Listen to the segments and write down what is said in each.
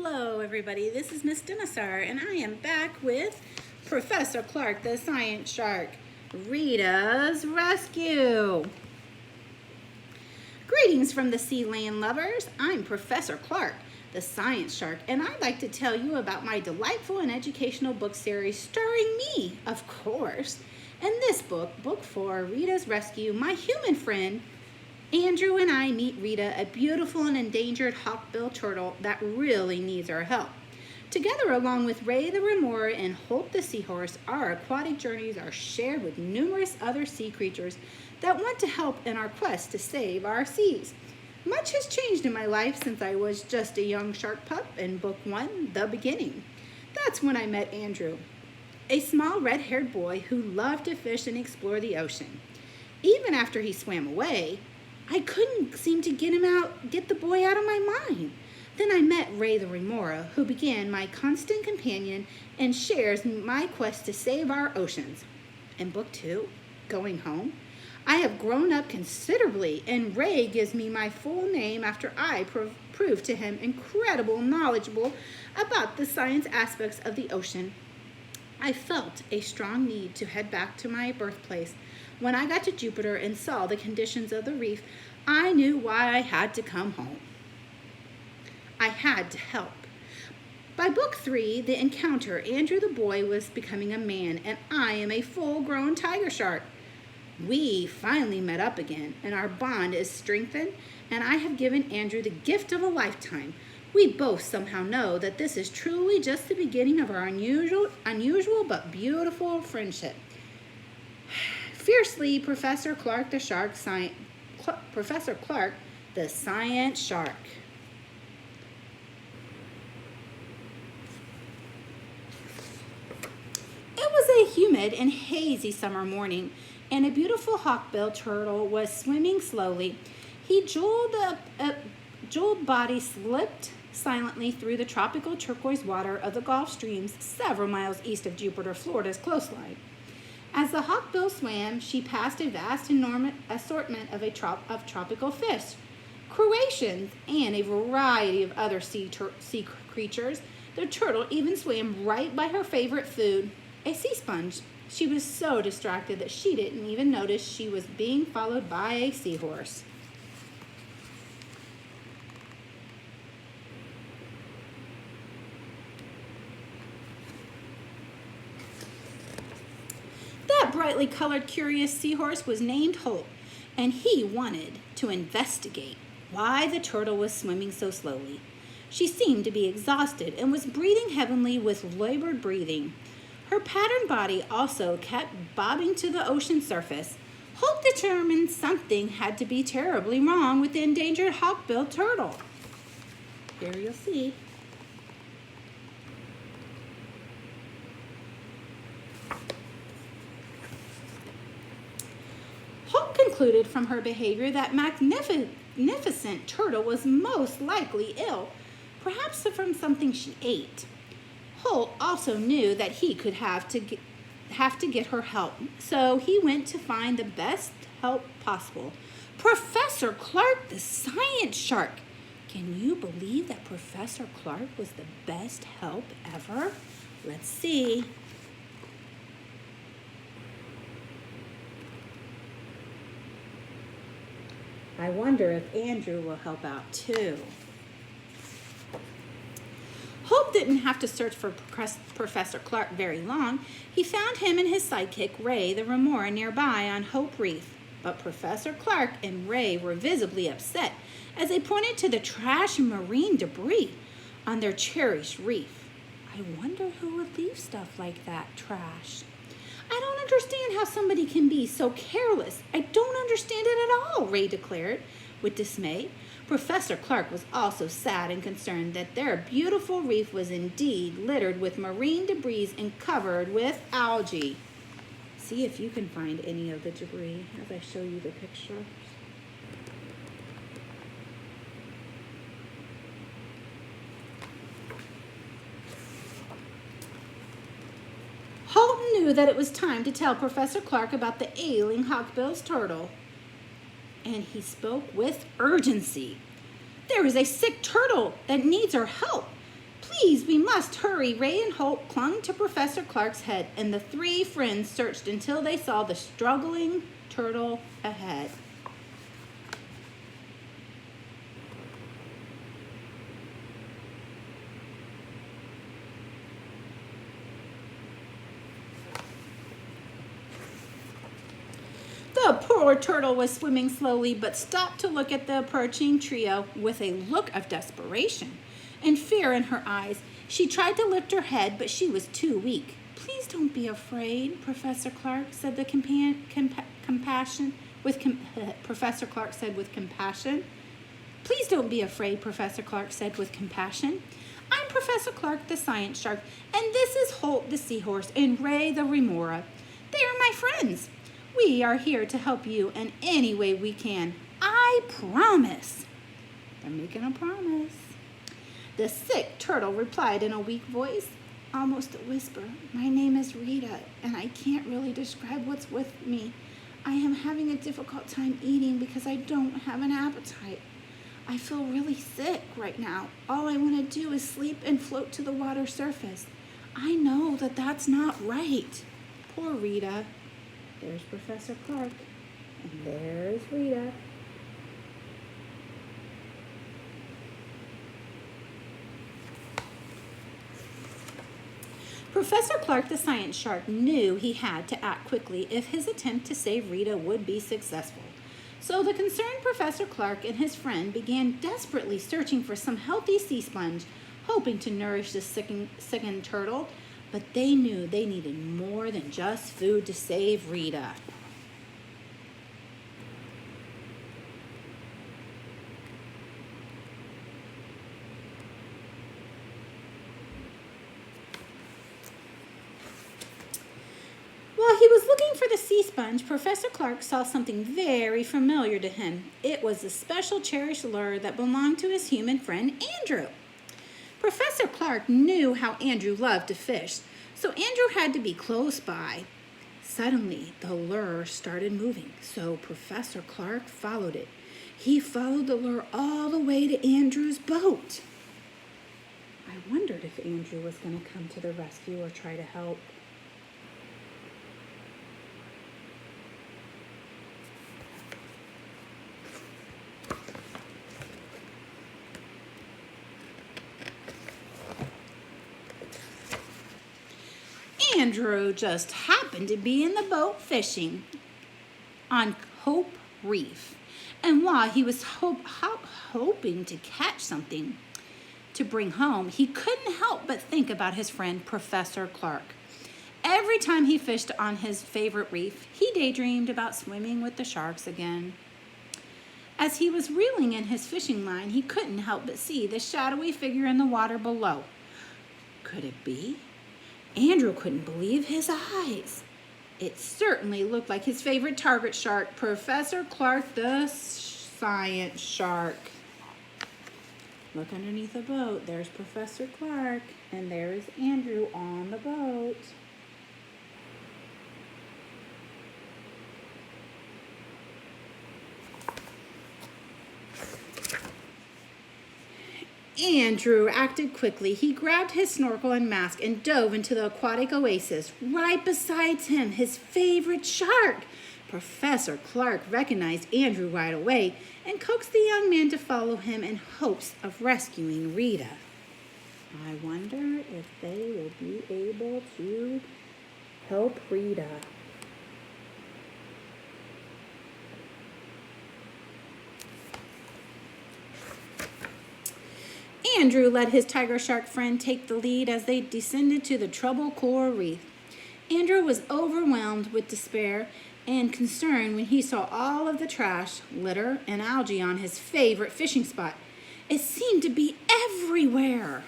Hello everybody, this is Miss Dinosar and I am back with Professor Clark the Science Shark, Rita's Rescue. Greetings from the sea land lovers. I'm Professor Clark the Science Shark and I'd like to tell you about my delightful and educational book series starring me, of course. In this book, Book 4, Rita's Rescue, my human friend Andrew and I meet Rita, a beautiful and endangered hawkbill turtle that really needs our help. Together, along with Ray the remora and Holt the seahorse, our aquatic journeys are shared with numerous other sea creatures that want to help in our quest to save our seas. Much has changed in my life since I was just a young shark pup in Book 1, The Beginning. That's when I met Andrew, a small red-haired boy who loved to fish and explore the ocean. Even after he swam away, I couldn't seem to get the boy out of my mind. Then I met Ray the remora, who began my constant companion and shares my quest to save our oceans. In Book 2, Going Home, I have grown up considerably, and Ray gives me my full name after I prove to him incredible knowledgeable about the science aspects of the ocean. I felt a strong need to head back to my birthplace. When I got to Jupiter and saw the conditions of the reef, I knew why I had to come home. I had to help. By Book 3, The Encounter, Andrew the boy was becoming a man, and I am a full-grown tiger shark. We finally met up again, and our bond is strengthened, and I have given Andrew the gift of a lifetime. We both somehow know that this is truly just the beginning of our unusual but beautiful friendship. Fiercely, Professor Clark the Science Shark. It was a humid and hazy summer morning, and a beautiful hawkbill turtle was swimming slowly. His jeweled body slipped silently through the tropical turquoise water of the Gulf Streams several miles east of Jupiter, Florida's coastline. As the hawkbill swam, she passed a vast, enormous assortment of tropical fish, crustaceans, and a variety of other sea creatures. The turtle even swam right by her favorite food, a sea sponge. She was so distracted that she didn't even notice she was being followed by a seahorse. That brightly colored, curious seahorse was named Holt, and he wanted to investigate why the turtle was swimming so slowly. She seemed to be exhausted and was breathing heavily with labored breathing. Her patterned body also kept bobbing to the ocean surface. Holt determined something had to be terribly wrong with the endangered hawkbill turtle. Here you'll see. Holt concluded from her behavior that magnificent turtle was most likely ill, perhaps from something she ate. Holt also knew that he could have to get her help, so he went to find the best help possible. Professor Clark the Science Shark. Can you believe that Professor Clark was the best help ever? Let's see. I wonder if Andrew will help out too. Hope didn't have to search for Professor Clark very long. He found him and his sidekick, Ray the remora, nearby on Hope Reef. But Professor Clark and Ray were visibly upset as they pointed to the trash and marine debris on their cherished reef. I wonder who would leave stuff like that trash. I don't understand how somebody can be so careless. I don't understand it at all, Ray declared with dismay. Professor Clark was also sad and concerned that their beautiful reef was indeed littered with marine debris and covered with algae. See if you can find any of the debris as I show you the picture. Holt knew that it was time to tell Professor Clark about the ailing hawkbill's turtle, and he spoke with urgency. There is a sick turtle that needs our help. Please, we must hurry. Ray and Holt clung to Professor Clark's head, and the three friends searched until they saw the struggling turtle ahead. The poor turtle was swimming slowly, but stopped to look at the approaching trio with a look of desperation and fear in her eyes. She tried to lift her head, but she was too weak. Please don't be afraid, Professor Clark said the Professor Clark said with compassion. Please don't be afraid, Professor Clark said with compassion. I'm Professor Clark, the science shark, and this is Holt, the seahorse, and Ray, the remora. They are my friends. We are here to help you in any way we can. I promise. They're making a promise. The sick turtle replied in a weak voice, almost a whisper. My name is Rita, and I can't really describe what's with me. I am having a difficult time eating because I don't have an appetite. I feel really sick right now. All I want to do is sleep and float to the water surface. I know that that's not right. Poor Rita. There's Professor Clark, and there's Rita. Professor Clark, the science shark, knew he had to act quickly if his attempt to save Rita would be successful. So the concerned Professor Clark and his friend began desperately searching for some healthy sea sponge, hoping to nourish the sickened turtle. But they knew they needed more than just food to save Rita. While he was looking for the sea sponge, Professor Clark saw something very familiar to him. It was a special cherished lure that belonged to his human friend Andrew. Professor Clark knew how Andrew loved to fish, so Andrew had to be close by. Suddenly, the lure started moving, so Professor Clark followed it. He followed the lure all the way to Andrew's boat. I wondered if Andrew was going to come to the rescue or try to help. Andrew just happened to be in the boat fishing on Hope Reef. And while he was hoping to catch something to bring home, he couldn't help but think about his friend Professor Clark. Every time he fished on his favorite reef, he daydreamed about swimming with the sharks again. As he was reeling in his fishing line, he couldn't help but see the shadowy figure in the water below. Could it be? Andrew couldn't believe his eyes. It certainly looked like his favorite target shark, Professor Clark, the science shark. Look underneath the boat. There's Professor Clark, and there's Andrew on the boat. Andrew acted quickly. He grabbed his snorkel and mask and dove into the aquatic oasis. Right beside him, his favorite shark. Professor Clark recognized Andrew right away and coaxed the young man to follow him in hopes of rescuing Rita. I wonder if they will be able to help Rita. Andrew let his tiger shark friend take the lead as they descended to the troubled coral reef. Andrew was overwhelmed with despair and concern when he saw all of the trash, litter, and algae on his favorite fishing spot. It seemed to be everywhere.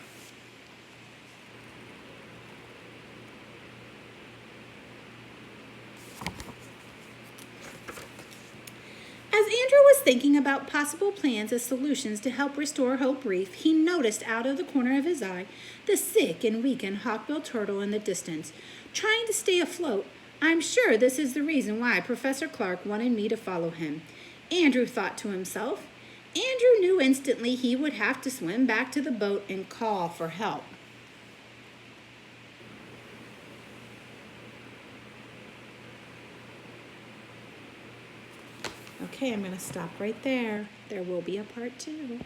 As Andrew was thinking about possible plans as solutions to help restore Hope Reef, he noticed out of the corner of his eye the sick and weakened hawkbill turtle in the distance, trying to stay afloat. I'm sure this is the reason why Professor Clark wanted me to follow him. Andrew thought to himself. Andrew knew instantly he would have to swim back to the boat and call for help. Okay, I'm going to stop right there. There will be a part 2.